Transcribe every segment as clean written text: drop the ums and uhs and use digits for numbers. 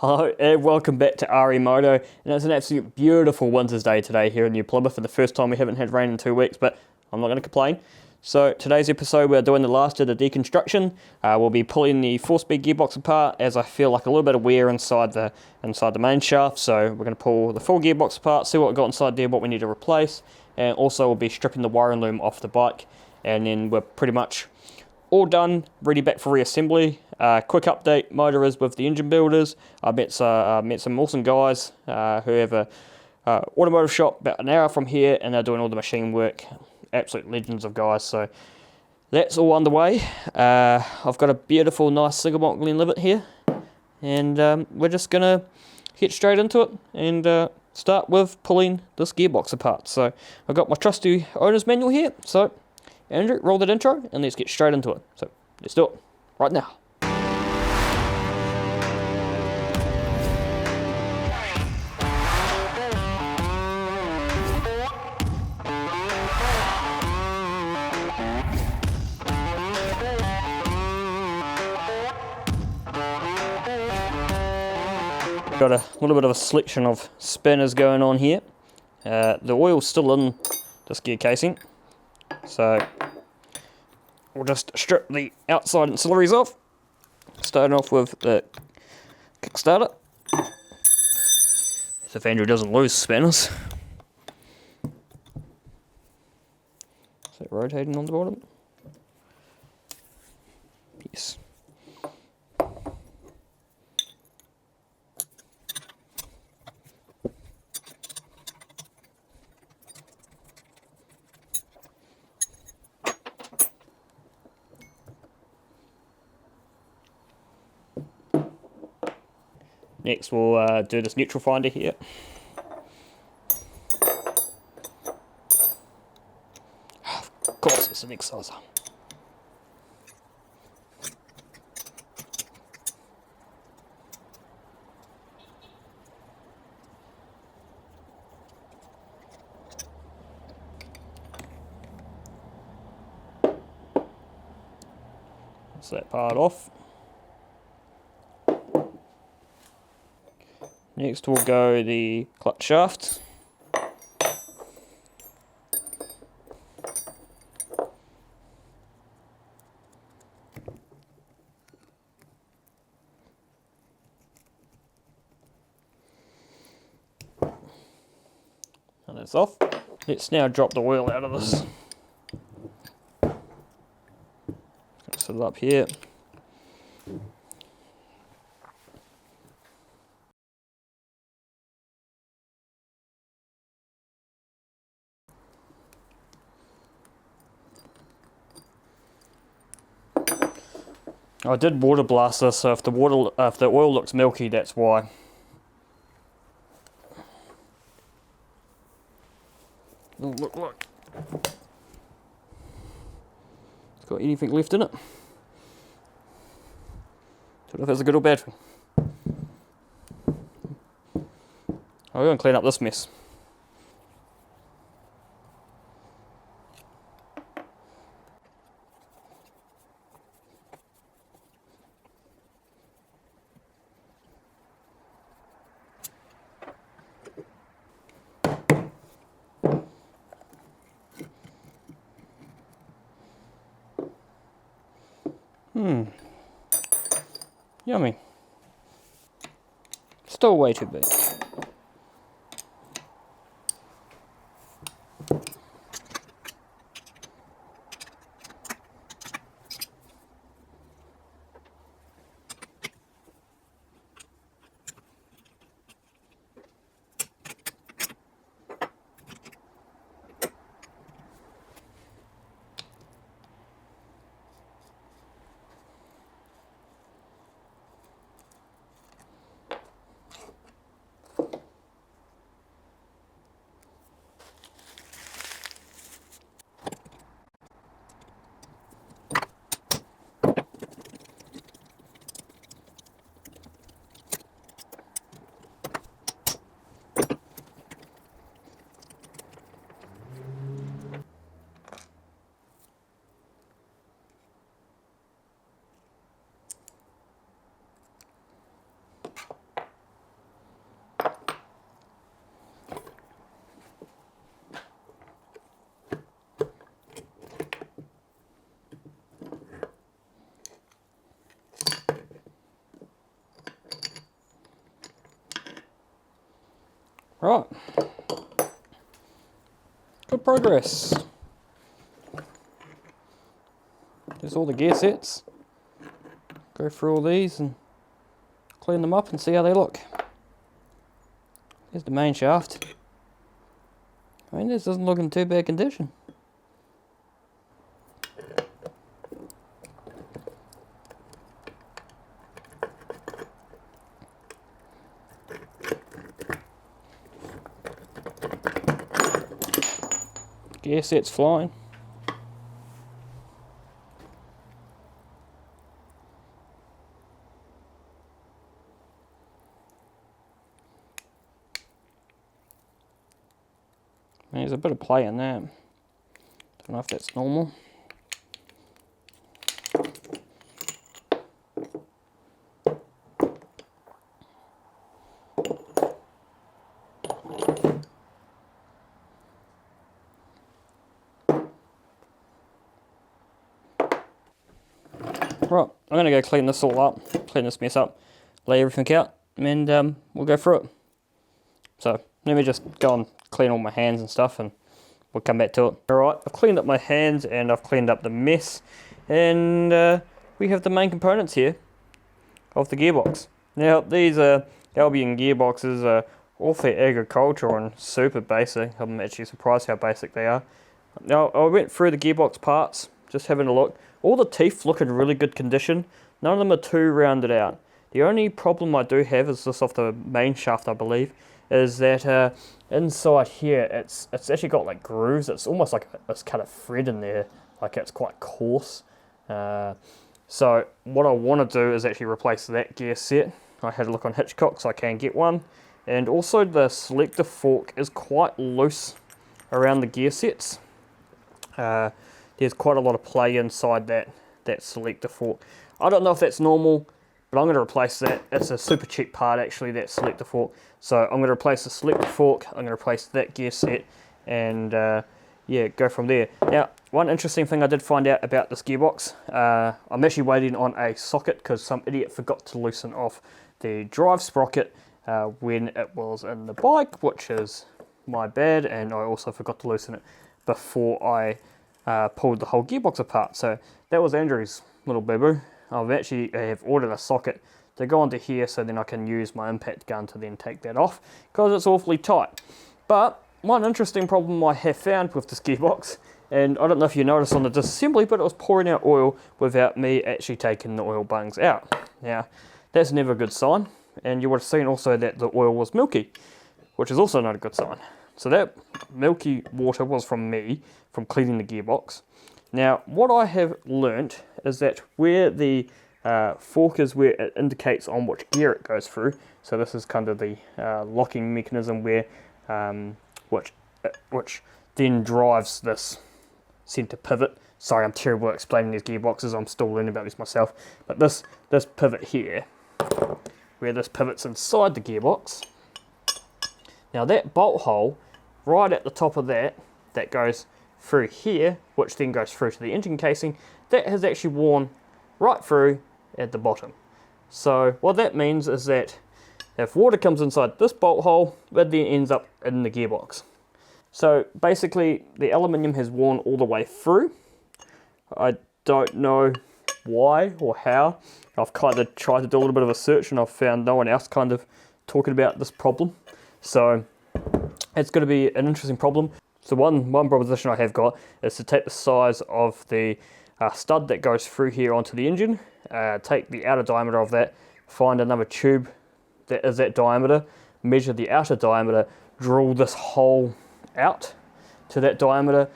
Hello and welcome back to Remoto, and it's an absolute beautiful winter's day today here in New Plymouth. For the first time we haven't had rain in 2 weeks, but I'm not going to complain. So today's episode we're doing the last of the deconstruction. We'll be pulling the 4-speed gearbox apart as I feel like a little bit of wear inside the main shaft. So we're going to pull the full gearbox apart, see what we've got inside there, what we need to replace, and also we'll be stripping the wiring loom off the bike, and then we're pretty much all done, ready back for reassembly. Quick update, motor is with the engine builders. I met some awesome guys who have a automotive shop about an hour from here, and they're doing all the machine work. Absolute legends of guys. So that's all underway. I've got a beautiful, nice single malt Glenlivet here, and we're just gonna get straight into it and start with pulling this gearbox apart. So I've got my trusty owner's manual here. So Andrew, roll that intro and let's get straight into it. So let's do it right now. Got a little bit of a selection of spinners going on here. The oil's still in this gear casing, so we'll just strip the outside ancillaries off, starting off with the kickstarter, as if Andrew doesn't lose spinners. Is that rotating on the bottom? Yes. Next we'll do this neutral finder here. Of course it's an exciser. So that part off. Next we'll go the clutch shaft. And that's off. Let's now drop the oil out of this. Set it up here. I did water blast this, so if the oil looks milky, that's why. Oh, look. It's got anything left in it. Don't know if it's a good or bad thing. I'll go and clean up this mess. Yummy. Still way too big. Right. Good progress. There's all the gear sets. Go through all these and clean them up and see how they look. Here's the main shaft. I mean, this doesn't look in too bad condition. Gear set's flying. There's a bit of play in that. Don't know if that's normal. Right, I'm going to go clean this all up, clean this mess up, lay everything out, and we'll go through it. So, let me just go and clean all my hands and stuff, and we'll come back to it. Alright, I've cleaned up my hands, and I've cleaned up the mess, and we have the main components here of the gearbox. Now, these Albion gearboxes are awfully agricultural and super basic. I'm actually surprised how basic they are. Now, I went through the gearbox parts, just having a look. All the teeth look in really good condition. None of them are too rounded out. The only problem I do have is this off the main shaft, I believe, is that inside here it's actually got like grooves. It's almost like it's cut of thread in there, like it's quite coarse. So what I want to do is actually replace that gear set. I had a look on Hitchcock, so I can get one. And also the selector fork is quite loose around the gear sets. There's quite a lot of play inside that selector fork. I don't know if that's normal, but I'm going to replace that. It's a super cheap part actually, that selector fork. So I'm going to replace the selector fork, I'm going to replace that gear set, and yeah, go from there. Now, one interesting thing I did find out about this gearbox, I'm actually waiting on a socket because some idiot forgot to loosen off the drive sprocket when it was in the bike, which is my bad, and I also forgot to loosen it before I pulled the whole gearbox apart. So that was Andrew's little boo-boo. I have ordered a socket to go onto here, so then I can use my impact gun to then take that off, because it's awfully tight. But one interesting problem I have found with this gearbox, and I don't know if you noticed on the disassembly, but it was pouring out oil without me actually taking the oil bungs out. Now, that's never a good sign, and you would have seen also that the oil was milky, which is also not a good sign. So that milky water was from me, from cleaning the gearbox. Now, what I have learnt is that where the fork is, where it indicates on which gear it goes through. So this is kind of the locking mechanism where which then drives this center pivot. Sorry, I'm terrible at explaining these gearboxes. I'm still learning about this myself. But this pivot here, where this pivot's inside the gearbox. Now that bolt hole right at the top of that goes through here, which then goes through to the engine casing, that has actually worn right through at the bottom. So what that means is that if water comes inside this bolt hole, it then ends up in the gearbox. So basically the aluminium has worn all the way through. I don't know why or how. I've kind of tried to do a little bit of a search, and I've found no one else kind of talking about this problem. So it's going to be an interesting problem. So one proposition I have got is to take the size of the stud that goes through here onto the engine, take the outer diameter of that, find another tube that is that diameter, measure the outer diameter, drill this hole out to that diameter,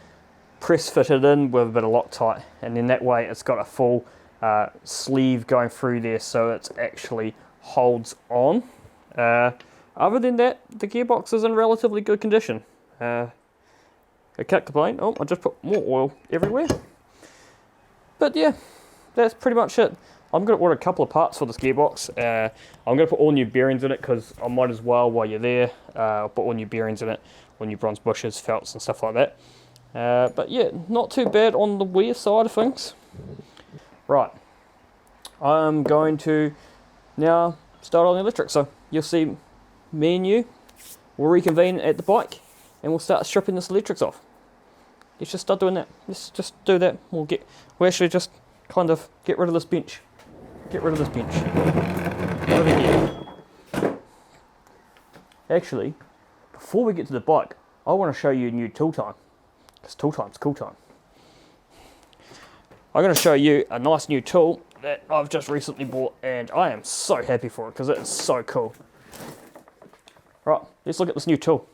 press fit it in with a bit of Loctite, and then that way it's got a full sleeve going through there, so it actually holds on. Other than that, the gearbox is in relatively good condition. I can't complain. Oh, I just put more oil everywhere. But yeah, that's pretty much it. I'm going to order a couple of parts for this gearbox. I'm going to put all new bearings in it, because I might as well, while you're there, put all new bearings in it, all new bronze bushes, felts and stuff like that. But yeah, not too bad on the wear side of things. Right, I'm going to now start on the electric. So you'll see me and you we'll reconvene at the bike and we'll start stripping this electrics off. Let's just start doing that. Let's just do that. We'll actually just kind of get rid of this bench. Get rid of this bench. Over here. Actually, before we get to the bike, I want to show you a new tool time. Because tool time's cool time. I'm going to show you a nice new tool that I've just recently bought, and I am so happy for it because it's so cool. Right, let's look at this new tool.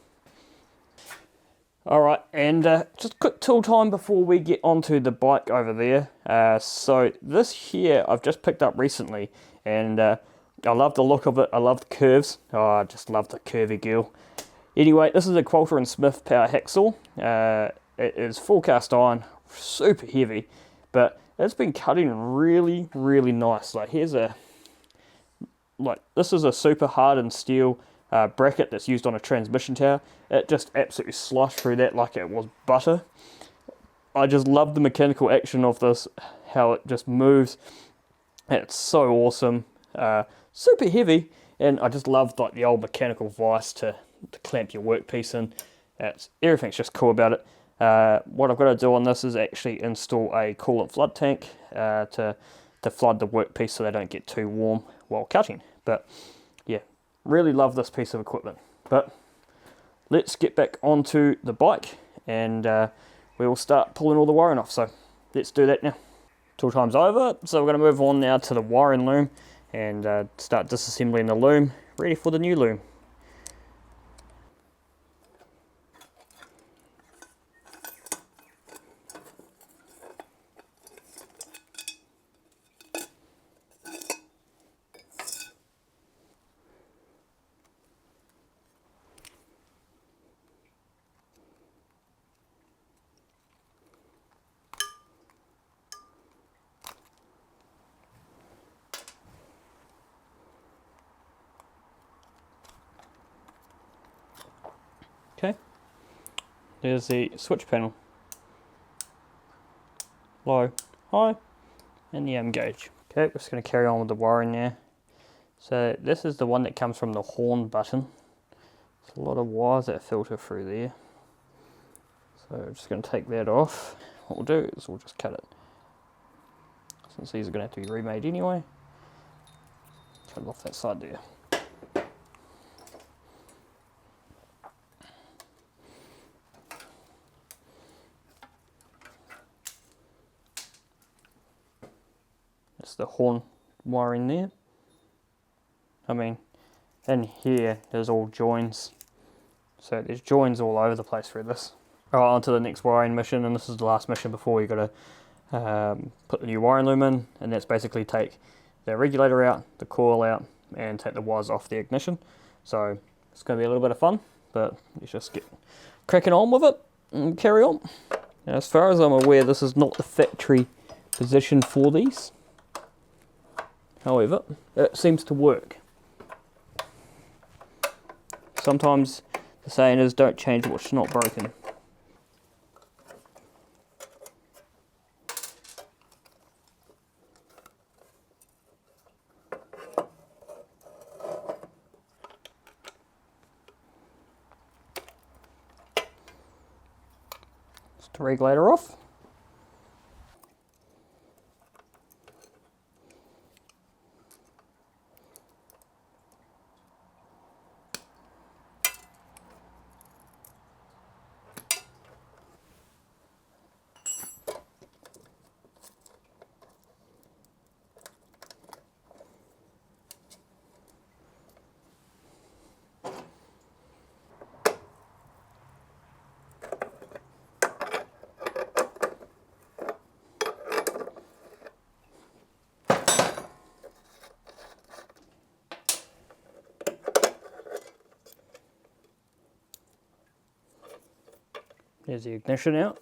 Alright, and just quick tool time before we get onto the bike over there. So this here I've just picked up recently, and I love the look of it. I love the curves. Oh, I just love the curvy girl. Anyway, this is a Qualter & Smith power hacksaw. It is full cast iron, super heavy, but it's been cutting really, really nice. Like this is a super hardened steel bracket that's used on a transmission tower. It just absolutely sliced through that like it was butter. I just love the mechanical action of this, how it just moves. It's so awesome. Super heavy, and I just love like the old mechanical vise to clamp your workpiece in. Everything's just cool about it. What I've got to do on this is actually install a coolant flood tank to flood the workpiece so they don't get too warm while cutting. But yeah, really love this piece of equipment. But let's get back onto the bike, and we will start pulling all the wiring off. So let's do that now. Tool time's over, so we're going to move on now to the wiring loom and start disassembling the loom, ready for the new loom. Okay, there's the switch panel, low, high, and the gauge. Okay, we're just going to carry on with the wiring now. So this is the one that comes from the horn button. There's a lot of wires that filter through there. So I'm just going to take that off. What we'll do is we'll just cut it. Since these are going to have to be remade anyway. Cut it off that side there. It's the horn wiring there. I mean, in here there's all joins. So there's joins all over the place through this. Alright, on to the next wiring mission, and this is the last mission before we got to put the new wiring loom in, and that's basically take the regulator out, the coil out, and take the wires off the ignition. So it's going to be a little bit of fun, but let's just get cracking on with it and carry on. Now, as far as I'm aware, this is not the factory position for these. However, it seems to work. Sometimes the saying is, don't change what's not broken. Just the regulator off. There's the ignition out.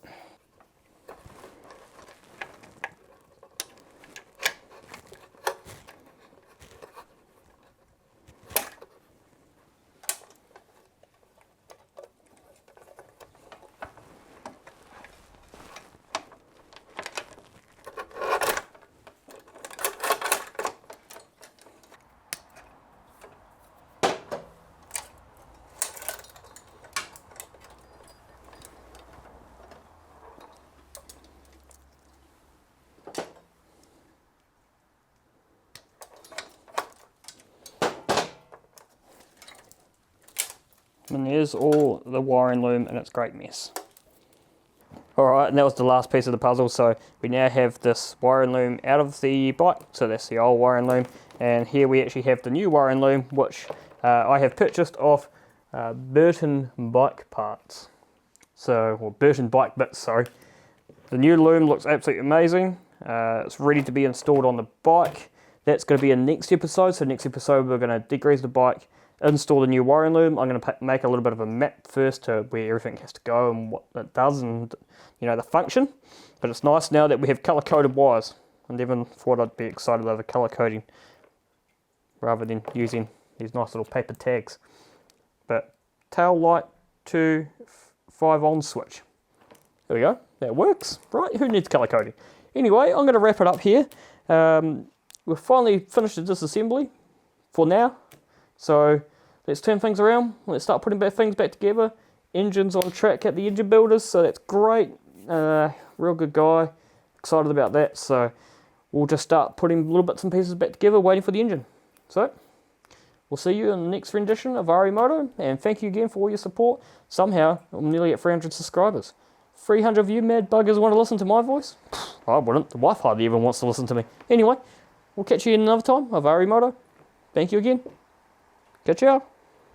And there's all the wiring loom in its great mess. Alright, and that was the last piece of the puzzle. So we now have this wiring loom out of the bike. So that's the old wiring loom. And here we actually have the new wiring loom, which I have purchased off Burton Bike Parts. So, or Burton Bike Bits, sorry. The new loom looks absolutely amazing. It's ready to be installed on the bike. That's going to be in next episode. So next episode we're going to degrease the bike, install the new wiring loom. I'm going to make a little bit of a map first to where everything has to go and what it does and, you know, the function. But it's nice now that we have colour-coded wires. I never thought I'd be excited over colour coding rather than using these nice little paper tags. But tail light to 5 on switch. There we go. That works, right? Who needs colour coding? Anyway, I'm going to wrap it up here. We've finally finished the disassembly for now. So let's turn things around. Let's start putting things back together. Engine's on track at the engine builders, so that's great. Real good guy. Excited about that. So we'll just start putting little bits and pieces back together, waiting for the engine. So we'll see you in the next rendition of Remoto, and thank you again for all your support. Somehow, I'm nearly at 300 subscribers. 300 of you mad buggers want to listen to my voice? I wouldn't. The wife hardly even wants to listen to me. Anyway, we'll catch you in another time of Remoto. Thank you again. Catch you out.